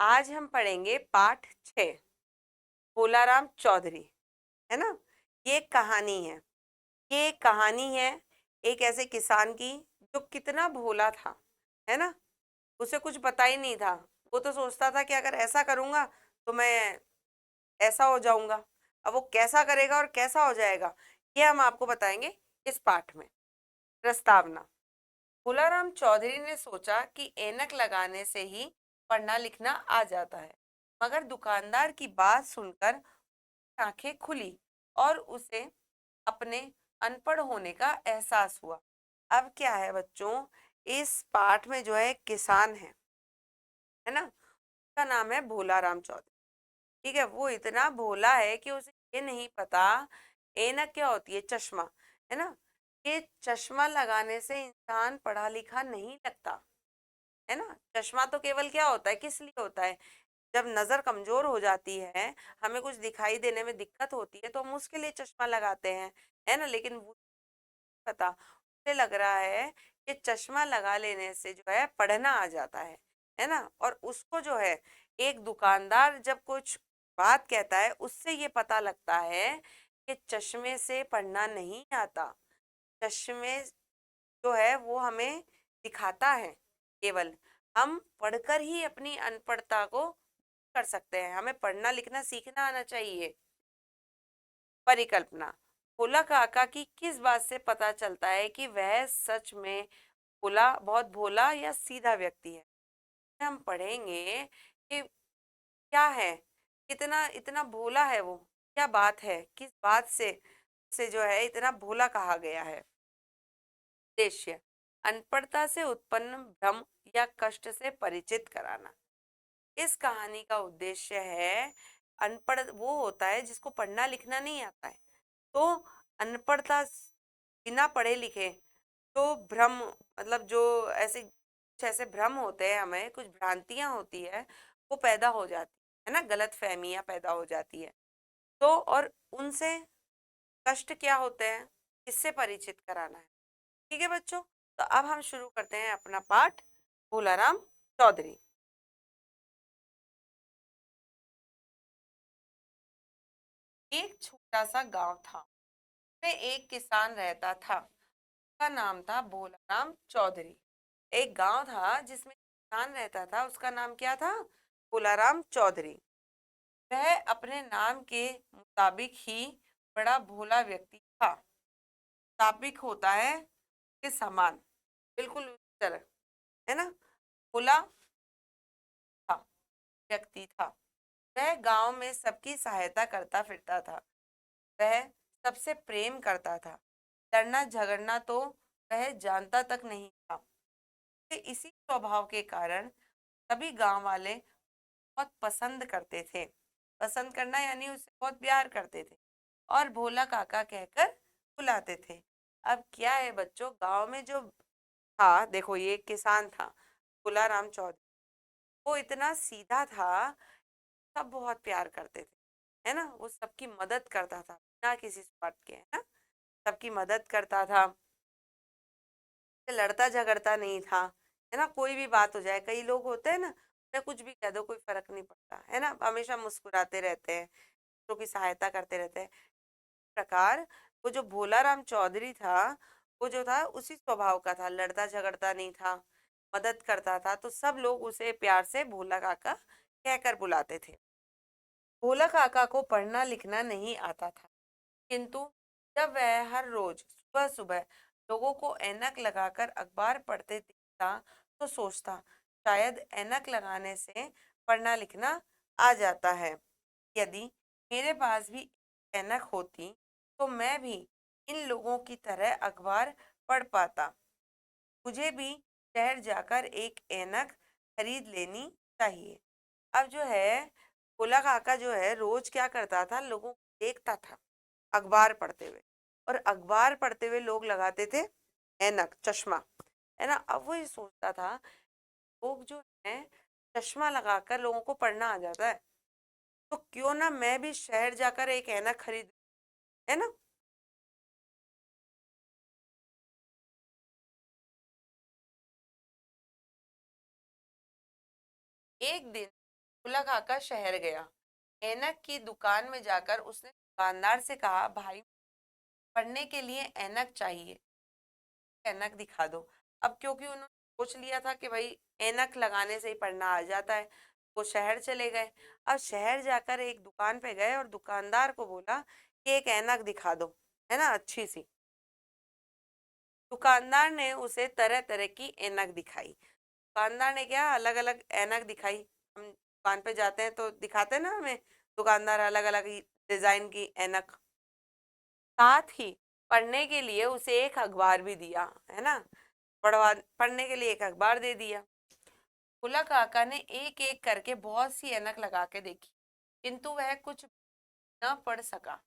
आज हम पढ़ेंगे पाठ 6 भोलाराम चौधरी, है ना। ये एक कहानी है। ये एक कहानी है एक ऐसे किसान की जो कितना भोला था, है ना। उसे कुछ पता ही नहीं था। वो तो सोचता था कि अगर ऐसा करूंगा तो मैं ऐसा हो जाऊंगा। अब वो कैसा करेगा और कैसा हो जाएगा, ये हम आपको बताएंगे इस पाठ में। प्रस्तावना। भोलाराम चौधरी ने सोचा कि ऐनक लगाने से ही पढ़ना लिखना आ जाता है, मगर दुकानदार की बात सुनकर आंखें खुली और उसे अपने अनपढ़ होने का एहसास हुआ। अब क्या है बच्चों, इस पाठ में जो है एक किसान है ना। उसका नाम है भोलाराम चौधरी। ठीक है, वो इतना भोला है कि उसे ये नहीं पता ऐनक क्या होती है, चश्मा, है ना। ये चश्मा लगाने से इंसान पढ़ा लिखा नहीं लगता, है ना। चश्मा तो केवल क्या होता है, किस लिए होता है, जब नजर कमजोर हो जाती है, हमें कुछ दिखाई देने में दिक्कत होती है तो हम उसके लिए चश्मा लगाते हैं, है ना। लेकिन वो पता उसे लग रहा है कि चश्मा लगा लेने से जो है पढ़ना आ जाता है ना। और उसको जो है एक दुकानदार जब कुछ बात कहता है उससे ये पता लगता है कि चश्मे से पढ़ना नहीं आता। चश्मे जो है वो हमें दिखाता है, केवल हम पढ़कर ही अपनी अनपढ़ता को कर सकते हैं। हमें पढ़ना लिखना सीखना आना चाहिए। परिकल्पना। भोला काका की किस बात से पता चलता है कि वह सच में भोला, बहुत भोला या सीधा व्यक्ति है। हम पढ़ेंगे कि क्या है, कितना इतना भोला है वो, क्या बात है, किस बात से जो है इतना भोला कहा गया है। उद्देश्य। अनपढ़ता से उत्पन्न भ्रम या कष्ट से परिचित कराना। इस कहानी का उद्देश्य है, अनपढ़ वो होता है जिसको पढ़ना लिखना नहीं आता है, तो अनपढ़ता बिना पढ़े लिखे तो भ्रम, मतलब जो ऐसे कुछ ऐसे भ्रम होते हैं, हमें कुछ भ्रांतियां होती है, वो पैदा हो जाती है ना, गलत फहमियां पैदा हो जाती है। तो और उनसे कष्ट क्या होते हैं, इससे परिचित कराना है। ठीक है बच्चों, तो अब हम शुरू करते हैं अपना पाठ भोलाराम चौधरी। एक छोटा सा गांव था, उसमें एक किसान रहता था। उसका नाम था भोलाराम चौधरी। एक गांव था जिसमें किसान रहता था, उसका नाम क्या था, भोलाराम चौधरी। वह अपने नाम के मुताबिक ही बड़ा भोला व्यक्ति था। मुताबिक होता है के समान, बिल्कुल उसी तरह, है ना। भोला था, व्यक्ति था। वह गांव में सबकी सहायता करता फिरता था। वह सबसे प्रेम करता था। लड़ना झगड़ना तो वह जानता तक नहीं था। इसी स्वभाव के कारण सभी गांव वाले बहुत पसंद करते थे। पसंद करना यानी उसे बहुत प्यार करते थे और भोला काका कहकर बुलाते थे। अब क्या है बच्चों, गांव में जो था, देखो ये एक किसान था भोलाराम चौधरी। वो इतना सीधा था, सब बहुत प्यार करते थे, है ना। वो सबकी मदद करता था बिना किसी स्वार्थ के, है ना। सबकी मदद करता था, लड़ता झगड़ता नहीं था, है ना। कोई भी बात हो जाए, कई लोग होते हैं ना, उन्हें कुछ भी कह दो कोई फर्क नहीं पड़ता, है ना, हमेशा मुस्कुराते रहते हैं, दूसरों की सहायता करते रहते हैं। इस प्रकार वो जो भोलाराम चौधरी था, वो जो था उसी स्वभाव का था, लड़ता झगड़ता नहीं था, मदद करता था, तो सब लोग उसे प्यार से भोला काका कहकर बुलाते थे। भोला काका को पढ़ना लिखना नहीं आता था, किंतु जब वह हर रोज सुबह सुबह लोगों को ऐनक लगाकर अखबार पढ़ते देखता तो सोचता, शायद ऐनक लगाने से पढ़ना लिखना आ जाता है। यदि मेरे पास भी ऐनक होती तो मैं भी इन लोगों की तरह अखबार पढ़ पाता। मुझे भी शहर जाकर एक ऐनक खरीद लेनी चाहिए। अब जो है भोला काका जो है रोज क्या करता था, लोगों को देखता था अखबार पढ़ते हुए, और अखबार पढ़ते हुए लोग लगाते थे ऐनक, चश्मा, है ना। अब वो ये सोचता था, लोग जो है चश्मा लगाकर लोगों को पढ़ना आ जाता है, तो क्यों ना मैं भी शहर जाकर एक ऐनक खरीद, है ना। एक दिन भोला काका शहर गया। ऐनक की दुकान में जाकर उसने दुकानदार से कहा, भाई पढ़ने के लिए ऐनक चाहिए, ऐनक दिखा दो। अब क्योंकि उन्होंने सोच लिया था कि भाई ऐनक लगाने से ही पढ़ना आ जाता है, वो शहर चले गए। अब शहर जाकर एक दुकान पे गए और दुकानदार को बोला कि एक ऐनक दिखा दो, है ना, अच्छी सी। दुकानदार ने उसे तरह तरह की ऐनक दिखाई। दुकानदार ने क्या, अलग अलग ऐनक दिखाई। हम दुकान पे जाते हैं तो दिखाते हैं ना हमें दुकानदार अलग अलग डिजाइन की ऐनक। साथ ही पढ़ने के लिए उसे एक अखबार भी दिया, है ना, पढ़ने के लिए एक अखबार दे दिया। भोला काका ने एक एक करके बहुत सी ऐनक लगा के देखी, किंतु वह कुछ न पढ़ सका।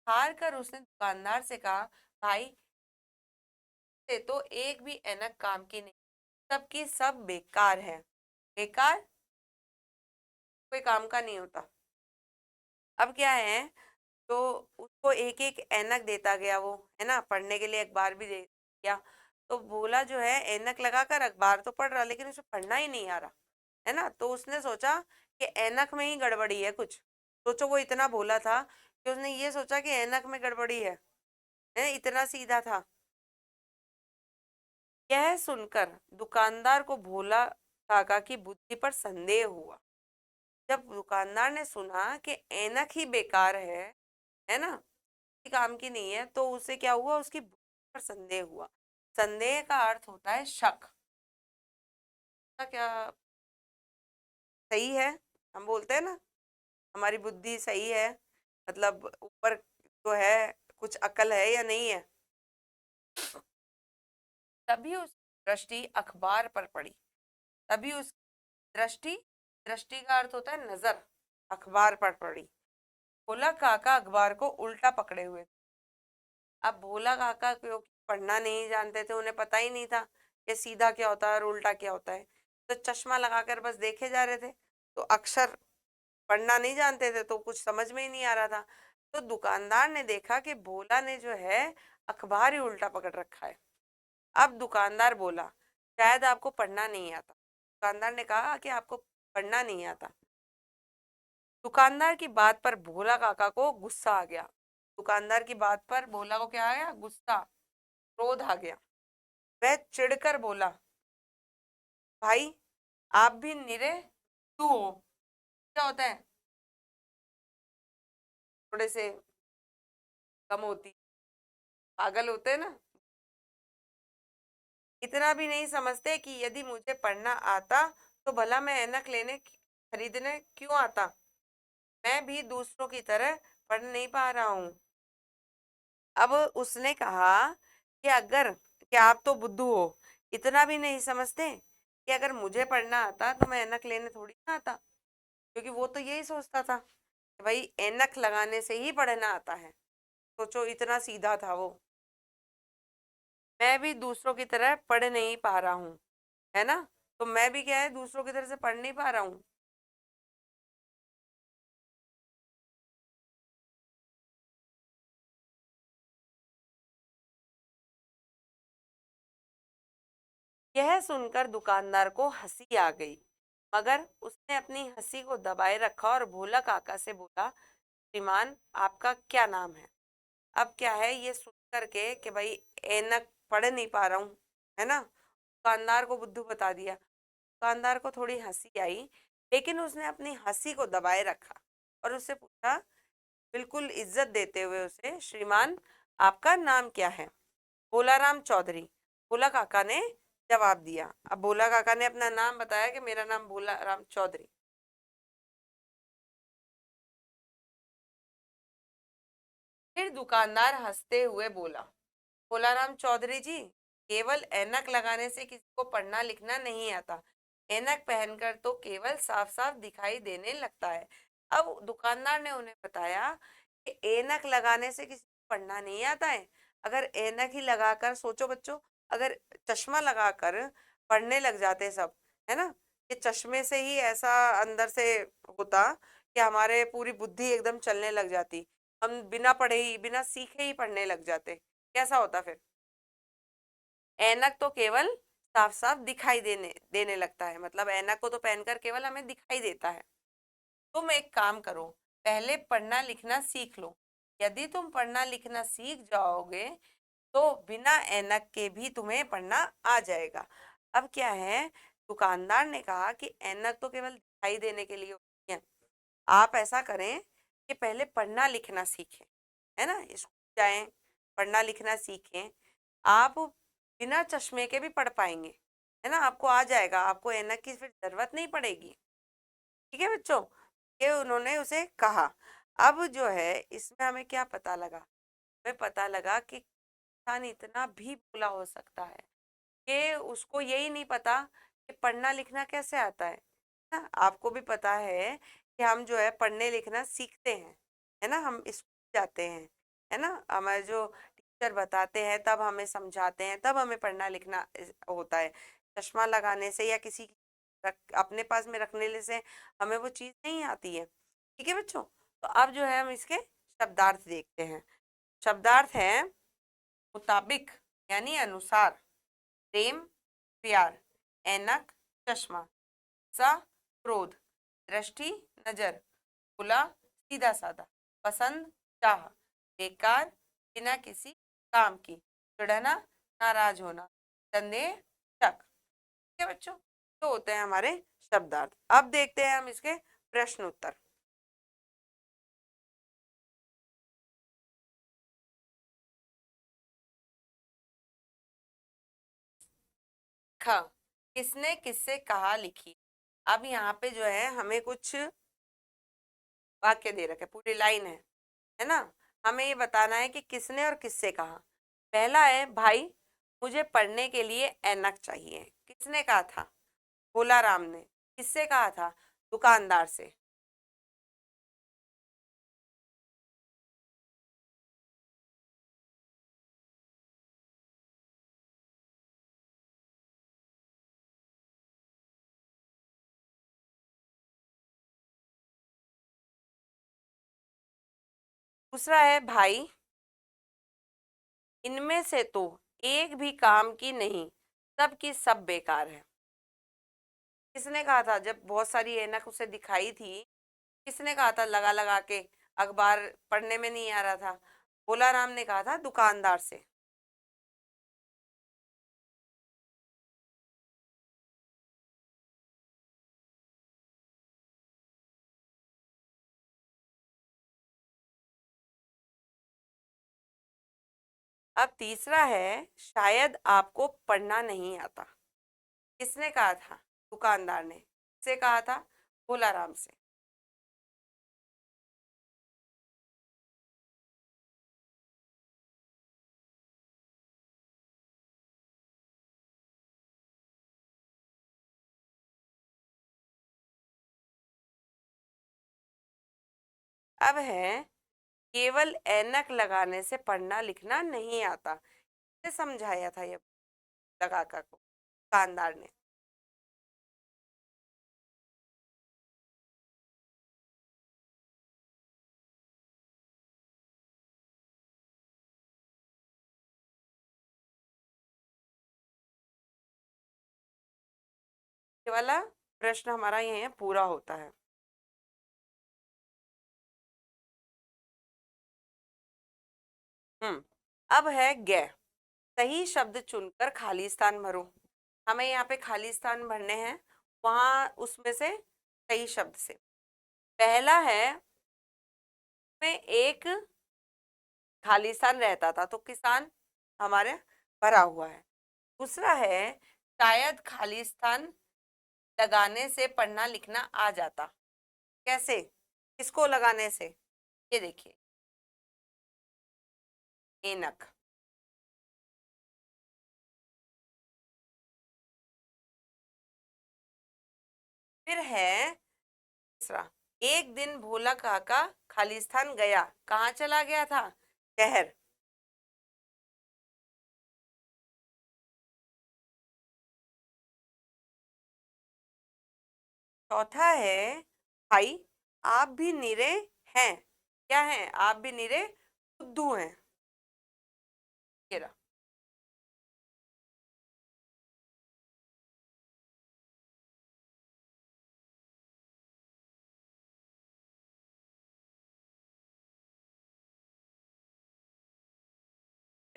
हार कर उसने दुकानदार से कहा, भाई से तो एक भी ऐनक काम की नहीं, सबकी सब बेकार है। बेकार, कोई काम का नहीं होता। अब क्या है, तो उसको एक एक ऐनक देता गया वो, है ना, पढ़ने के लिए अखबार भी दे दिया। तो भोला जो है ऐनक लगाकर अखबार तो पढ़ रहा, लेकिन उसे पढ़ना ही नहीं आ रहा, है ना। तो उसने सोचा कि ऐनक में ही गड़बड़ी है कुछ। सोचो, वो इतना भोला था कि उसने ये सोचा कि ऐनक में गड़बड़ी है, इतना सीधा था। यह सुनकर दुकानदार को भोला काका की बुद्धि पर संदेह हुआ। जब दुकानदार ने सुना कि ऐनक ही बेकार है ना, किसी काम की नहीं है, तो उसे क्या हुआ, उसकी बुद्धि पर संदेह हुआ। संदेह का अर्थ होता है शक। क्या सही है, हम बोलते हैं ना हमारी बुद्धि सही है, मतलब ऊपर जो है कुछ अकल है या नहीं है। तभी उसकी दृष्टि अखबार पर पड़ी। तभी उस दृष्टि, दृष्टि का अर्थ होता है नजर, अखबार पर पड़ी। भोला काका अखबार को उल्टा पकड़े हुए। अब भोला काका क्योंकि पढ़ना नहीं जानते थे, उन्हें पता ही नहीं था कि सीधा क्या होता है और उल्टा क्या होता है, तो चश्मा लगाकर बस देखे जा रहे थे। तो अक्षर पढ़ना नहीं जानते थे तो कुछ समझ में ही नहीं आ रहा था। तो दुकानदार ने देखा कि भोला ने जो है अखबार ही उल्टा पकड़ रखा है। अब दुकानदार बोला, शायद आपको पढ़ना नहीं आता। दुकानदार ने कहा कि आपको पढ़ना नहीं आता। दुकानदार की बात पर भोला काका को गुस्सा आ गया। दुकानदार की बात पर भोला को क्या आ गया, गुस्सा, क्रोध आ गया। वह चिढ़कर बोला, भाई आप भी निरे तू हो। क्या होता है, थोड़े से कम होती, पागल होते हैं ना, इतना भी नहीं समझते कि यदि मुझे पढ़ना आता तो भला मैं ऐनक लेने खरीदने क्यों आता। मैं भी दूसरों की तरह पढ़ नहीं पा रहा हूँ। अब उसने कहा कि अगर, कि आप तो बुद्धू हो, इतना भी नहीं समझते कि अगर मुझे पढ़ना आता तो मैं ऐनक लेने थोड़ी ना आता। क्योंकि वो तो यही सोचता था कि भाई ऐनक लगाने से ही पढ़ना आता है। सोचो, इतना सीधा था वो। मैं भी दूसरों की तरह पढ़ नहीं पा रहा हूँ, है ना, तो मैं भी क्या है, दूसरों की तरह से पढ़ नहीं पा रहा हूँ। यह सुनकर दुकानदार को हंसी आ गई, मगर उसने अपनी हंसी को दबाए रखा और भोला काका से बोला, श्रीमान आपका क्या नाम है। अब क्या है, ये सुन करके कि भाई ऐनक पढ़ नहीं पा रहा हूँ, है ना, दुकानदार को बुद्धू बता दिया। दुकानदार को थोड़ी हंसी आई, लेकिन उसने अपनी हंसी को दबाए रखा और उससे पूछा, बिल्कुल इज्जत देते हुए उसे, श्रीमान आपका नाम क्या है। भोलाराम चौधरी, भोला काका ने जवाब दिया। अब भोला काका ने अपना नाम बताया कि मेरा नाम भोलाराम चौधरी। फिर दुकानदार हंसते हुए बोला, भोलाराम चौधरी जी, केवल ऐनक लगाने से किसी को पढ़ना लिखना नहीं आता। ऐनक पहनकर तो केवल साफ साफ दिखाई देने लगता है। अब दुकानदार ने उन्हें बताया कि ऐनक लगाने से किसी को पढ़ना नहीं आता है। अगर ऐनक ही लगाकर, सोचो बच्चों, अगर चश्मा लगाकर पढ़ने लग जाते सब, है ना, ये चश्मे से ही ऐसा अंदर से होता कि हमारे पूरी बुद्धि एकदम चलने लग जाती, हम बिना पढ़े ही, बिना सीखे ही पढ़ने लग जाते, कैसा होता फिर। ऐनक तो केवल साफ साफ दिखाई देने देने लगता है, मतलब ऐनक को तो पहनकर केवल हमें दिखाई देता है। तुम एक काम करो, पहले पढ़ना लिखना सीख लो। यदि तुम पढ़ना लिखना सीख जाओगे तो बिना ऐनक के भी तुम्हें पढ़ना आ जाएगा। अब क्या है, दुकानदार ने कहा कि ऐनक तो केवल दिखाई देने के लिए होती है, आप ऐसा करें कि पहले पढ़ना लिखना सीखें, है ना, स्कूल जाएं, पढ़ना लिखना सीखें। आप बिना चश्मे के भी पढ़ पाएंगे, है ना, आपको आ जाएगा, आपको ऐनक की फिर जरूरत नहीं पड़ेगी। ठीक है बच्चों, ये उन्होंने उसे कहा। अब जो है इसमें हमें क्या पता लगा, हमें पता लगा कि इंसान इतना भी भोला हो सकता है कि उसको यही नहीं पता कि पढ़ना लिखना कैसे आता है ना। आपको भी पता है कि हम जो है पढ़ने लिखना सीखते हैं, है ना, हम स्कूल जाते हैं, है ना, हमारे जो टीचर बताते हैं तब हमें समझाते हैं, तब हमें पढ़ना लिखना होता है। चश्मा लगाने से या किसी अपने पास में रखने से हमें वो चीज नहीं आती है। ठीक है बच्चों, तो अब जो है हम इसके शब्दार्थ देखते हैं। शब्दार्थ है मुताबिक यानी अनुसार, प्रेम प्यार, ऐनक चश्मा, सा क्रोध, दृष्टि नजर, खुला सीधा साधा, पसंद चाह, बेकार बिना किसी काम की, चिढ़ना नाराज होना, संदेह शक। ठीक है बच्चों, तो होते हैं हमारे शब्दार्थ। अब देखते हैं हम इसके प्रश्न उत्तर। ख, किसने किससे कहा लिखी। अब यहाँ पे जो है हमें कुछ वाक्य दे रखे, पूरी लाइन है ना, हमें ये बताना है कि किसने और किससे कहा। पहला है भाई मुझे पढ़ने के लिए ऐनक चाहिए, किसने कहा था, भोला राम ने। किससे कहा था, दुकानदार से। दूसरा है भाई इनमें से तो एक भी काम की नहीं, सब की सब बेकार है। किसने कहा था, जब बहुत सारी ऐनक उसे दिखाई थी, किसने कहा था लगा लगा के, अखबार पढ़ने में नहीं आ रहा था, भोला राम ने कहा था दुकानदार से। अब तीसरा है शायद आपको पढ़ना नहीं आता, किसने कहा था, दुकानदार ने। किससे कहा था, भोला राम से। अब है केवल ऐनक लगाने से पढ़ना लिखना नहीं आता, किसने समझाया था ये लगाकर को, दुकानदार ने। ये वाला प्रश्न हमारा यह पूरा होता है। हम्म, अब है गे, सही शब्द चुनकर खाली स्थान भरो। हमें यहाँ पे खाली स्थान भरने हैं, वहां उसमें से सही शब्द से। पहला है में एक खाली स्थान रहता था तो किसान हमारे भरा हुआ है। दूसरा है शायद खाली स्थान लगाने से पढ़ना लिखना आ जाता, कैसे, किसको लगाने से, ये देखिए ऐनक। फिर है तीसरा, एक दिन भोला काका खालिस्तान गया, कहाँ चला गया था, शहर। चौथा है भाई आप भी निरे हैं, क्या हैं, आप भी निरे बुद्धू हैं, ये रहा।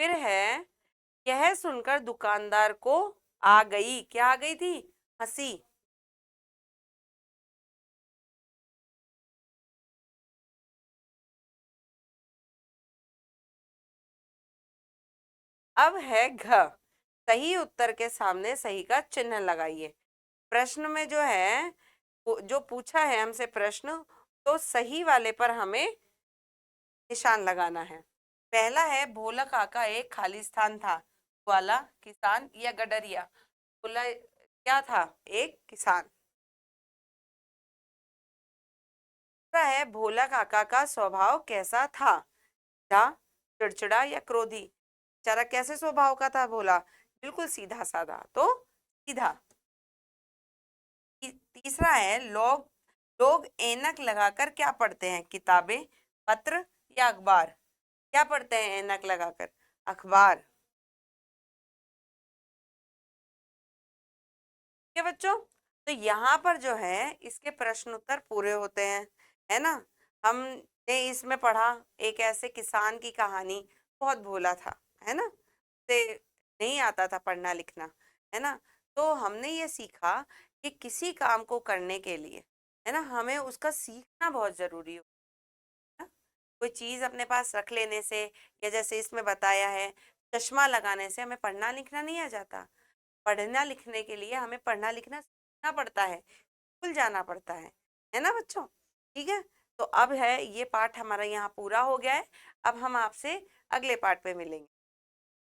फिर है, यह सुनकर दुकानदार को आ गई, क्या आ गई थी? हंसी। अब है घ, सही उत्तर के सामने सही का चिन्ह लगाइए। प्रश्न में जो है, जो पूछा है हमसे प्रश्न, तो सही वाले पर हमें निशान लगाना है। पहला है, भोला काका एक खाली स्थान था, ग्वाला, किसान या गडरिया? भोला क्या था? एक किसान। दूसरा है, भोला काका का स्वभाव कैसा था? सीधा, चिड़चिड़ा या क्रोधी? बेचारा कैसे स्वभाव का था भोला? बिल्कुल सीधा साधा, तो सीधा। तीसरा है, लोग लोग ऐनक लगाकर क्या पढ़ते हैं? किताबें, पत्र या अखबार? क्या पढ़ते हैं ऐनक लगाकर? अखबार। ठीक है बच्चों, तो यहाँ पर जो है इसके प्रश्न उत्तर पूरे होते हैं, है ना। हमने इसमें पढ़ा एक ऐसे किसान की कहानी, बहुत भोला था, है ना, से नहीं आता था पढ़ना लिखना, है ना। तो हमने ये सीखा कि किसी काम को करने के लिए, है ना, हमें उसका सीखना बहुत जरूरी हो ना। कोई चीज अपने पास रख लेने से, या जैसे इसमें बताया है चश्मा लगाने से हमें पढ़ना लिखना नहीं आ जाता। पढ़ना लिखने के लिए हमें पढ़ना लिखना सीखना पड़ता है, स्कूल जाना पड़ता है ना बच्चों। ठीक है, तो अब है ये पाठ हमारा यहाँ पूरा हो गया है। अब हम आपसे अगले पाठ पे मिलेंगे।